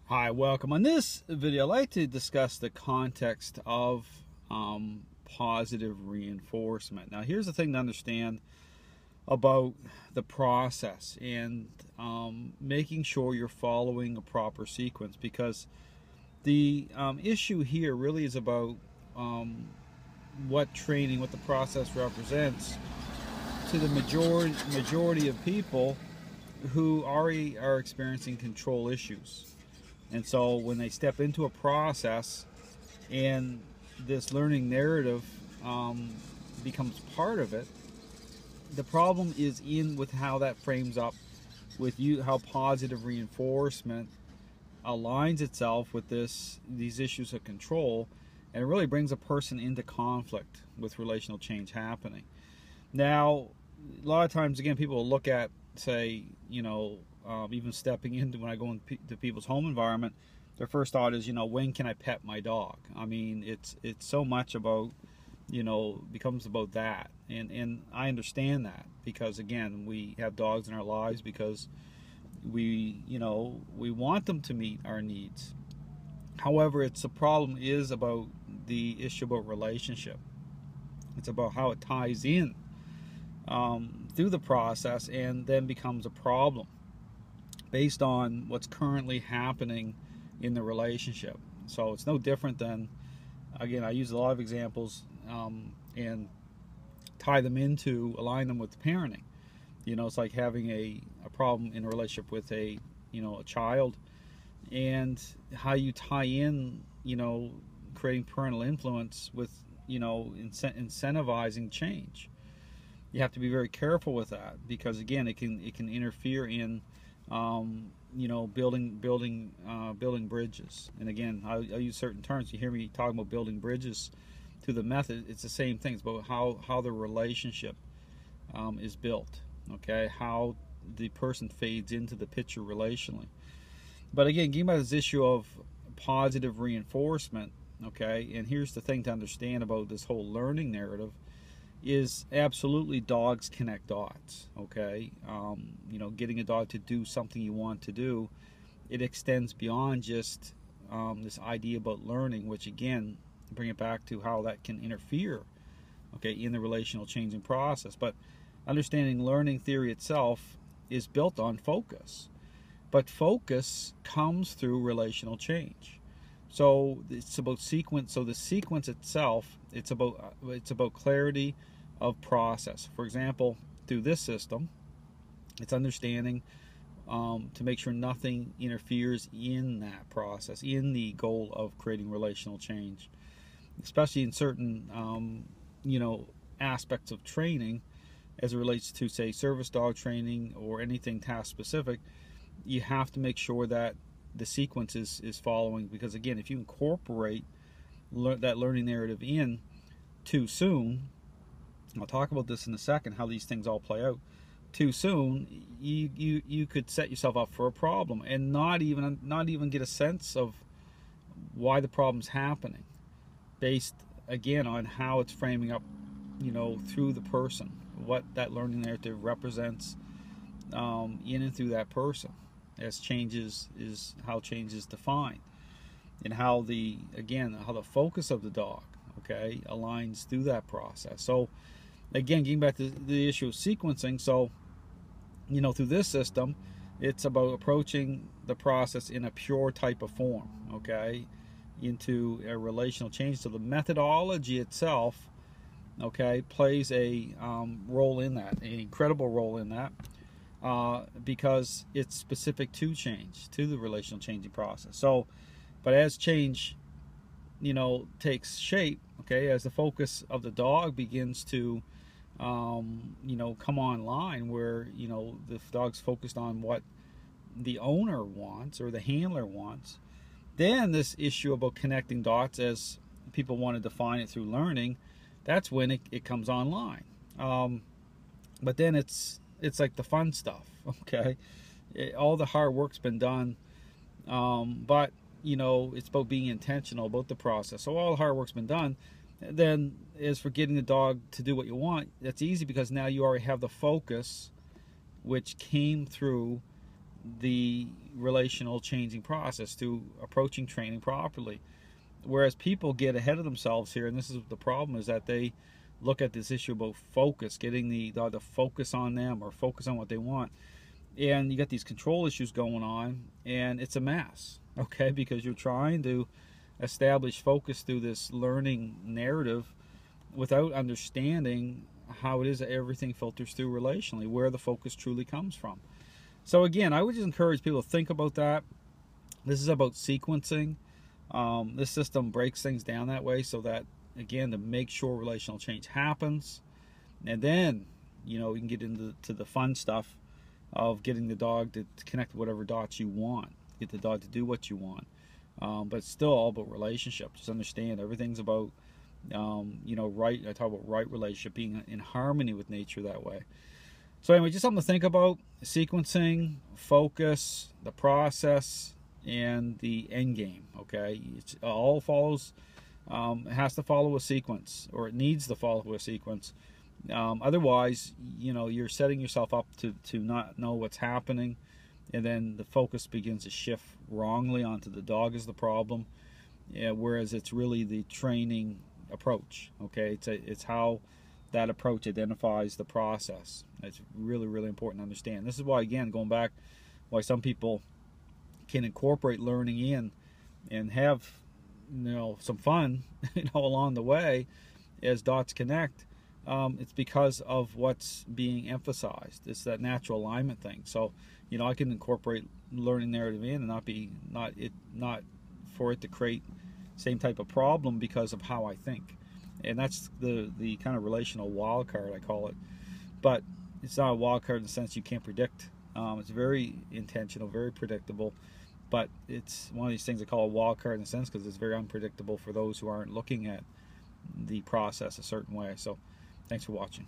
Hi, welcome. On this video, I'd like to discuss the context of positive reinforcement. Now, here's the thing to understand about the process and making sure you're following a proper sequence, because the issue here really is about what the process represents to the majority of people who already are experiencing control issues. And so when they step into a process and this learning narrative becomes part of it, the problem is with how that frames up with how positive reinforcement aligns itself with these issues of control, and it really brings a person into conflict with relational change happening. Now, a lot of times, again, people will look at, say, even stepping into, when I go into people's home environment, their first thought is, when can I pet my dog? I mean, it's so much about, becomes about that. And I understand that, because again, we have dogs in our lives because we want them to meet our needs. However, the problem is about the issue about relationship. It's about how it ties in through the process and then becomes a problem based on what's currently happening in the relationship. So it's no different than, again, I use a lot of examples and tie them align them with parenting. It's like having a problem in a relationship with a child, and how you tie in, creating parental influence with, incentivizing change. You have to be very careful with that, because again, it can interfere in building bridges. And again, I'll use certain terms. You hear me talking about building bridges to the method. It's the same thing. It's about how the relationship is built. Okay, how the person fades into the picture relationally. But again, getting back to this issue of positive reinforcement. Okay, and here's the thing to understand about this whole learning narrative is absolutely dogs connect dots. Okay, getting a dog to do something you want to do, it extends beyond just this idea about learning, which again, bring it back to how that can interfere, okay, in the relational changing process. But understanding learning theory itself is built on focus, but focus comes through relational change. So it's about sequence. So the sequence itself, it's about clarity of process. For example, through this system, it's understanding to make sure nothing interferes in that process, in the goal of creating relational change, especially in certain aspects of training, as it relates to, say, service dog training or anything task specific. You have to make sure that the sequence is following, because again, if you incorporate that learning narrative in too soon, I'll talk about this in a second, how these things all play out. Too soon, you could set yourself up for a problem and not even get a sense of why the problem's happening, based again on how it's framing up, through the person, what that learning narrative represents in and through that person, as changes is how change is defined, and how the focus of the dog, okay, aligns through that process. So again, getting back to the issue of sequencing, so through this system, it's about approaching the process in a pure type of form, okay, into a relational change. So the methodology itself, okay, plays a role in that, an incredible role in that, because it's specific to change, to the relational changing process. So, but as change, takes shape, okay, as the focus of the dog begins to, come online, where, the dog's focused on what the owner wants or the handler wants, then this issue about connecting dots, as people want to define it through learning, that's when it comes online. But then it's like the fun stuff, okay? All the hard work's been done, but it's about being intentional about the process. So all the hard work's been done. Then as for getting the dog to do what you want, that's easy, because now you already have the focus, which came through the relational changing process, to approaching training properly. Whereas people get ahead of themselves here, and this is the problem, is that they look at this issue about focus, getting the dog to focus on them or focus on what they want. And you got these control issues going on, and it's a mess, okay? Because you're trying to establish focus through this learning narrative without understanding how it is that everything filters through relationally, where the focus truly comes from. So again, I would just encourage people to think about that. This is about sequencing. This system breaks things down that way so that, again, to make sure relational change happens. And then, you know, you can get into the fun stuff of getting the dog to connect with whatever dots you want, get the dog to do what you want. But it's still all about relationship. Just understand everything's about, you know, right. I talk about right relationship, being in harmony with nature that way. So anyway, just something to think about: sequencing, focus, the process, and the end game. Okay, it all follows. It has to follow a sequence, or it needs to follow a sequence. Otherwise, you know, you're setting yourself up to not know what's happening, and then the focus begins to shift wrongly onto the dog as the problem, whereas it's really the training approach. Okay, it's how that approach identifies the process. It's really, really important to understand. This is why, again, going back, why some people can incorporate learning in and have, you know, some fun, you know, along the way as dots connect. It's because of what's being emphasized. It's that natural alignment thing. So, you know, I can incorporate learning narrative in and not for it to create same type of problem because of how I think. And that's the kind of relational wild card, I call it. But it's not a wild card in the sense you can't predict. It's very intentional, very predictable. But it's one of these things I call a wild card in a sense because it's very unpredictable for those who aren't looking at the process a certain way. So thanks for watching.